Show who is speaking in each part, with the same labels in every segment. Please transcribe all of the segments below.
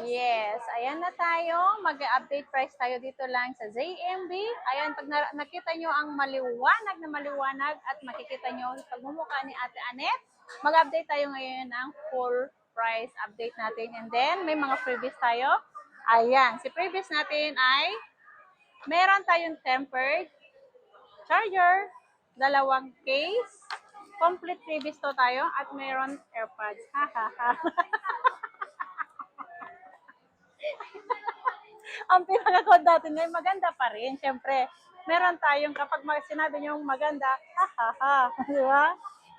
Speaker 1: Yes, ayan na tayo. Mag-update price tayo dito lang sa ZMB. Ayan, pag nakita nyo ang maliwanag at makikita nyo ang pagmumukha ni Ate Anet, mag-update tayo ngayon ng full price update natin. And then, may mga freebies tayo. Ayan, si freebies natin ay meron tayong tempered charger, 2 case, complete freebies to tayo, at meron AirPods. Ha ha ha. Ang pinaka-code natin ngayon, maganda pa rin. Siyempre, meron tayong, kapag sinabi nyo maganda, ha ha ha. Di ba?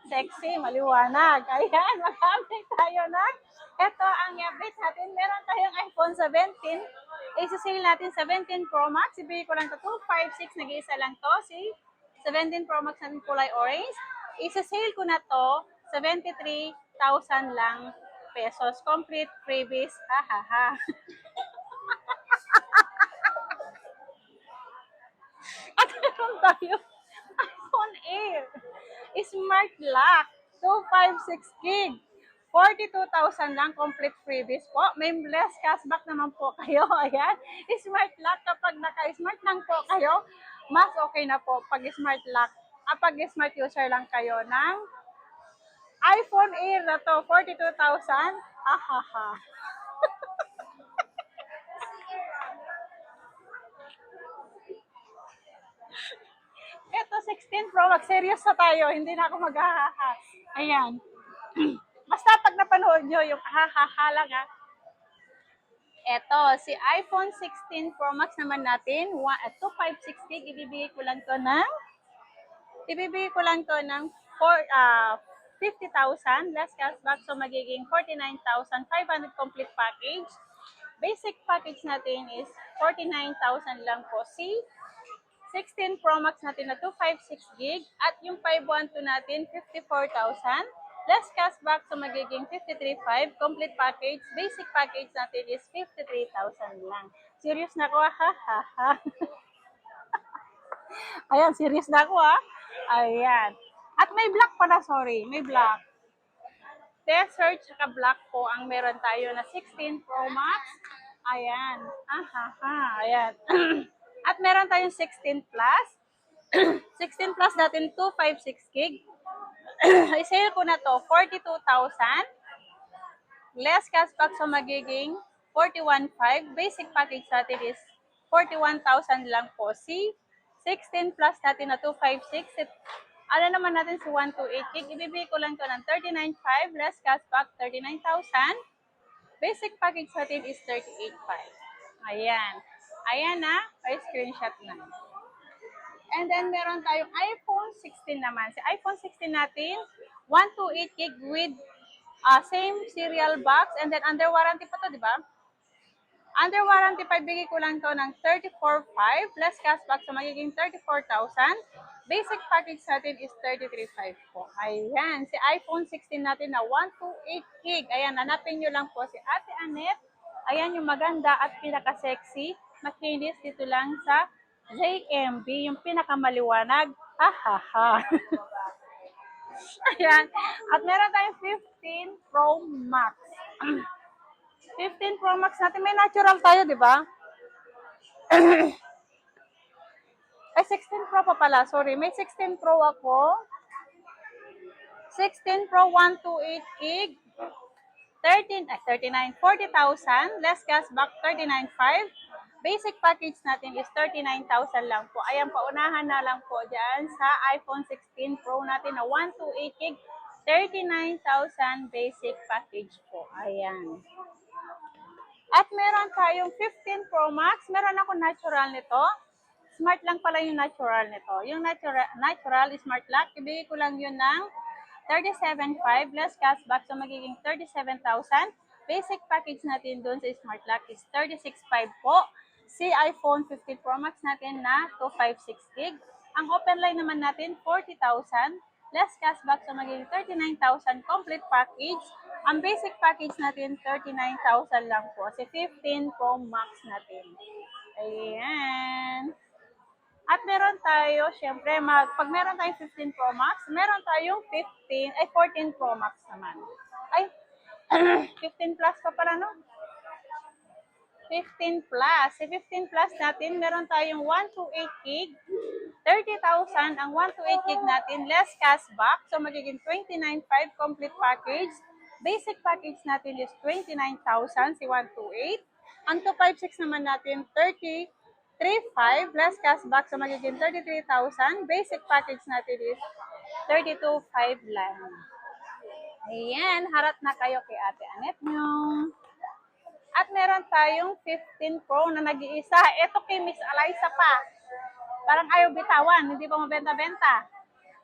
Speaker 1: Sexy, maliwanag. Ayan, mag-update tayo na. Ito ang i-update natin. Meron tayong iPhone 17. Isa-sale natin 17 Pro Max. Ibigay ko lang ito 256. Nag-iisa lang to. Si 17 Pro Max natin kulay orange. Isa-sale ko na to 73,000 lang pesos. Complete freebies. Ha ha ha. At meron tayo iPhone Air Smart Lock 256 gig. 42,000 lang complete freebies po. May less cashback naman po kayo. Ayan. Smart Lock, kapag naka-smart lang po kayo, mas okay na po pag smart lock. Pag smart user lang kayo ng iPhone Air na to, 42,000. Ha ha ha. Ito, 16 Pro Max. Serious na tayo. Hindi na ako maghahaha. Ayan. Basta pag napanood nyo yung hahaha lang ha. Ito, si iPhone 16 Pro Max naman natin, 256 gig, ibibigay ko lang to ng 50,000 less cashback, so magiging 49,500 complete package. Basic package natin is 49,000 lang po. Si 16 Pro Max natin na 256 gig at yung 512 natin 54,000 less cashback, so magiging 53,500 complete package. Basic package natin is 53,000 lang. Serious na ako, ha ha ha. Ayan, serious na ako, ha. Ayan. At may black pala, sorry, may black. Desert saka black po ang meron tayo na 16 Pro Max. Ayan. Ayan. At meron tayong 16 Plus. 16 Plus natin 256 gig. I-sale ko na to 42,000. Less cashback, so magiging 41,500. Basic package natin is 41,000 lang po. Si 16 Plus natin na 256. Ano naman natin si 128 gig. Ibibigay ko lang to ng 39,500. Less cashback, 39,000. Basic package natin is 38,500. Ayan. Ayan na. Ay, screenshot na. And then, meron tayong iPhone 16 naman. Si iPhone 16 natin, 128 gig with same serial box. And then, under warranty pa to, di ba? Under warranty pa, bigay ko lang to ng 34,500. Less cashback, so magiging 34,000. Basic package natin is 33,500 po. Ayan. Si iPhone 16 natin na 128 gig. Ayan, hanapin nyo lang po si Ate Anet. Ayan yung maganda at pinaka-sexy. Makinis dito lang sa ZMB, yung pinakamaliwanag. Ha ha ha. Ayan. At meron tayong 15 Pro Max. 15 Pro Max natin. May natural tayo, di ba? Ay, 16 Pro pa pala. Sorry. May 16 Pro ako. 16 Pro 128 gig. 40,000. Less cashback, 39,500. Basic package natin is 39,000 lang po. Ayan, paunahan na lang po dyan sa iPhone 16 Pro natin na 128 gig. 39,000 basic package po. Ayan. At meron tayong 15 Pro Max. Meron ako natural nito. Smart lang pala yung natural nito. Yung natural smart lock, ibigay ko lang yun ng 37,500 less cashback, so magiging 37,000. Basic package natin doon sa smart lock is 36,500 po. Si iPhone 15 Pro Max natin na 256 gig. Ang open line naman natin 40,000 less cashback, so magiging 39,000 complete package. Ang basic package natin 39,000 lang po. Si 15 Pro Max natin. Ayan. At meron tayo, syempre, pag meron tayong 15 Pro Max, meron tayong 14 Pro Max naman. Ay, 15 Plus pa pala, no? 15 plus. Si 15 plus natin, meron tayong 128 gig, 30,000 ang 128 gig natin, less cashback. So, magiging 29,500 complete package. Basic package natin is 29,000 si 128. Ang 256 naman natin, 33,500 less cashback. So, magiging 33,000. Basic package natin is 32,500 lang. Ayan, harap na kayo kay Ate Anet nyo. At meron tayong 15 Pro na nag-iisa. Ito kay Miss Eliza pa. Parang ayaw bitawan, hindi pa mabenta-benta.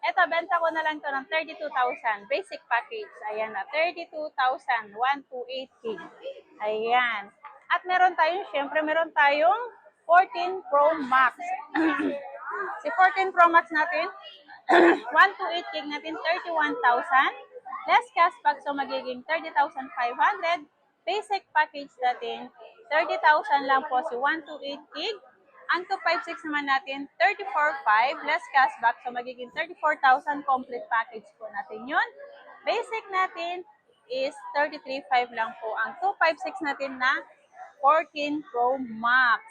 Speaker 1: Ito, benta ko na lang to ng 32,000. Basic package. Ayan na, 32,000. 128 gig. Ayan. At meron tayong, syempre, meron tayong 14 Pro Max. Si 14 Pro Max natin, 128 gig natin, 31,000. Less cashback, so magiging 30,500. Basic package natin, 30,000 lang po si 128 gig. Ang 256 naman natin, 34,500 less cashback, so magiging 34,000 complete package po natin yun. Basic natin is 33,500 lang po ang 256 natin na 14 Pro Max.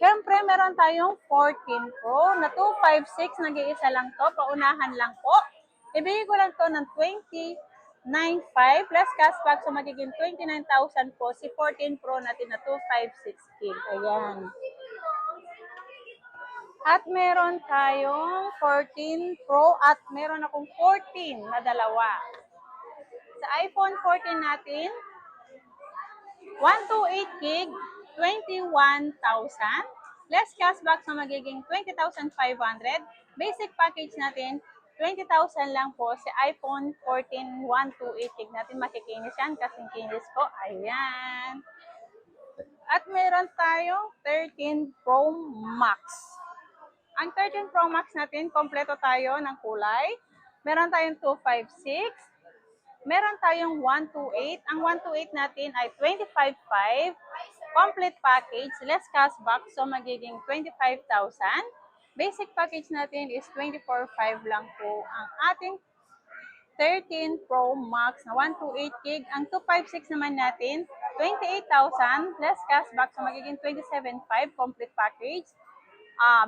Speaker 1: Siyempre, meron tayong 14 Pro na 256, nag-iisa lang to, paunahan lang po. Ibigay ko lang to ng 29,500 plus cashback, so magiging 29,000 po si 14 Pro natin na 256 gig. Ayan. At meron tayong 14 Pro at meron akong 14 na dalawa. Sa iPhone 14 natin, 128 gig, 21,000. Less cashback, so magiging 20,500. Basic package natin, 20,000 lang po si iPhone 14 128 gig natin. Makikinis yan kasing kinis ko. Ayan. At meron tayong 13 Pro Max. Ang 13 Pro Max natin, kompleto tayo ng kulay. Meron tayong 256. Meron tayong 128. Ang 128 natin ay 25,500. Complete package, less cashback, so magiging 25,000. Basic package natin is 24,500 lang po ang ating 13 Pro Max na 128 gig. Ang 256 naman natin, 28,000 less cashback, so magiging 27,500 complete package.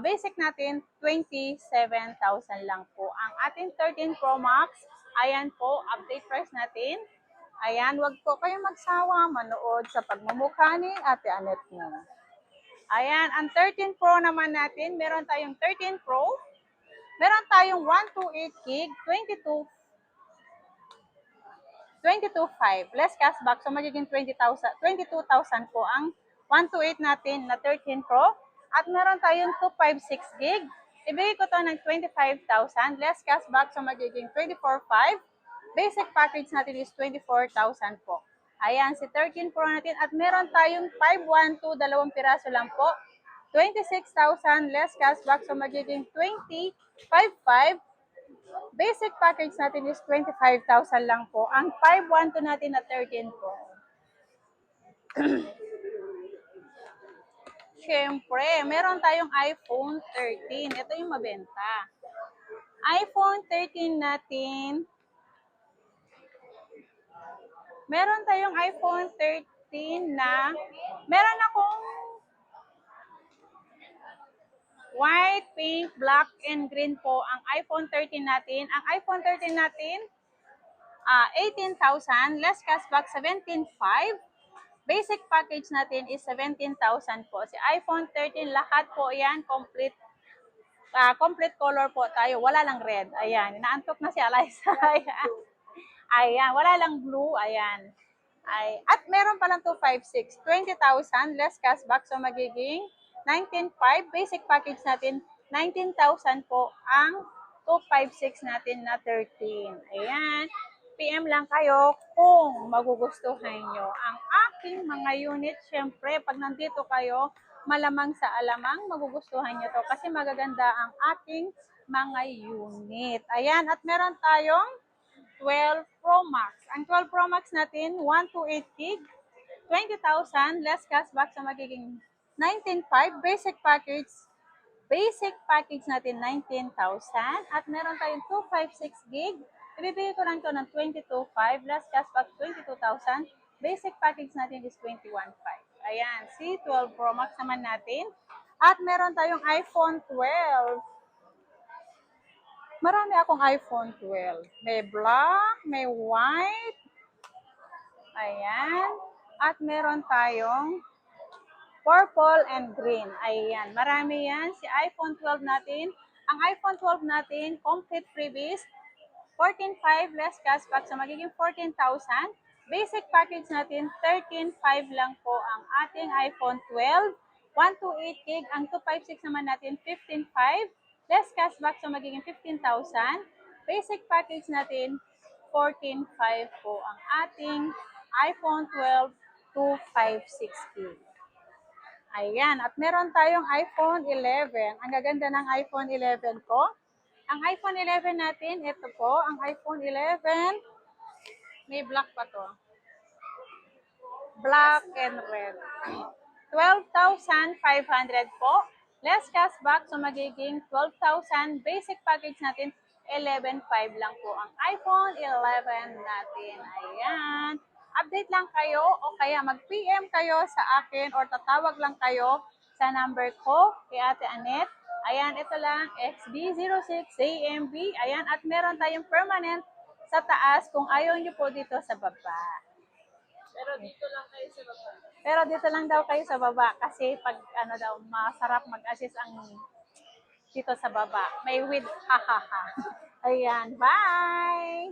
Speaker 1: Basic natin, 27,000 lang po. Ang ating 13 Pro Max, ayan po, update price natin. Ayan, wag po kayong magsawa manood sa pagmumukha ni Ate Anet nyo. Ayan, ang 13 Pro naman natin, meron tayong 13 Pro. Meron tayong 128 gig, 22,500 less cashback, so magiging 22,000 po ang 128 natin na 13 Pro. At meron tayong 256 gig. Ibigay ko to ng 25,000 less cashback, so magiging 24,500. Basic package natin is 24,000 po. Ayan, si 13 Pro natin. At meron tayong 512, dalawang piraso lang po. 26,000 less cashback, so magiging 25,500. Basic package natin is 25,000 lang po. Ang 512 natin na 13 Pro. Siyempre, meron tayong iPhone 13. Ito yung mabenta. iPhone 13 natin. Meron tayong iPhone 13 na meron akong white, pink, black, and green po ang iPhone 13 natin. Ang iPhone 13 natin, 18,000. Less cashback, 17,500. Basic package natin is 17,000 po. Si iPhone 13, lahat po yan, complete color po tayo. Wala lang red. Ayan, naantok na si Eliza. Ayan. Ayan, wala lang blue. Ayan. At meron palang 256, 20,000 less cashback, so magiging 19,500. Basic package natin, 19,000 po ang 256 natin na 13. Ayan. PM lang kayo kung magugustuhan nyo ang aking mga unit. Siyempre, pag nandito kayo, malamang sa alamang magugustuhan nyo to kasi magaganda ang ating mga unit. Ayan, at meron tayong 12 Pro Max. Ang 12 Pro Max natin, 128 gig, 20,000 less cashback, so magiging 19,500. Basic package natin, 19,000. At meron tayong 256 gig. Ibibigay ko lang to ng 22,500. Less cashback, 22,000. Basic package natin is 21,500. Ayan, si 12 Pro Max naman natin. At meron tayong iPhone 12. Marami akong iPhone 12. May black, may white. Ayan. At meron tayong purple and green. Ayan. Marami yan. Si iPhone 12 natin. Ang iPhone 12 natin, complete freebies. 14,500 less cashback. So magiging 14,000. Basic package natin, 13,500 lang po ang ating iPhone 12. 128 gig. Ang 256 naman natin, 15,500. Less cashback. So magiging 15,000. Basic package natin, 14,500 po ang ating iPhone 12 256 gig. Ayan, at meron tayong iPhone 11. Ang gaganda ng iPhone 11 ko. Ang iPhone 11 natin, ito po, ang iPhone 11, may black pa to. Black and red. 12,500 po. Less cashback, so magiging 12,000. Basic package natin, 11,500 lang po ang iPhone 11 natin. Ayan. Update lang kayo o kaya mag-PM kayo sa akin or tatawag lang kayo sa number ko kay Ate Annette. Ayan, ito lang, XB06AMB. Ayan, at meron tayong permanent sa taas kung ayaw nyo po dito sa baba.
Speaker 2: Pero dito lang kayo sa baba.
Speaker 1: Pero dito lang daw kayo sa baba kasi pag ano daw, masarap mag-assist ang dito sa baba. May with ha ha ha. Ayan, bye!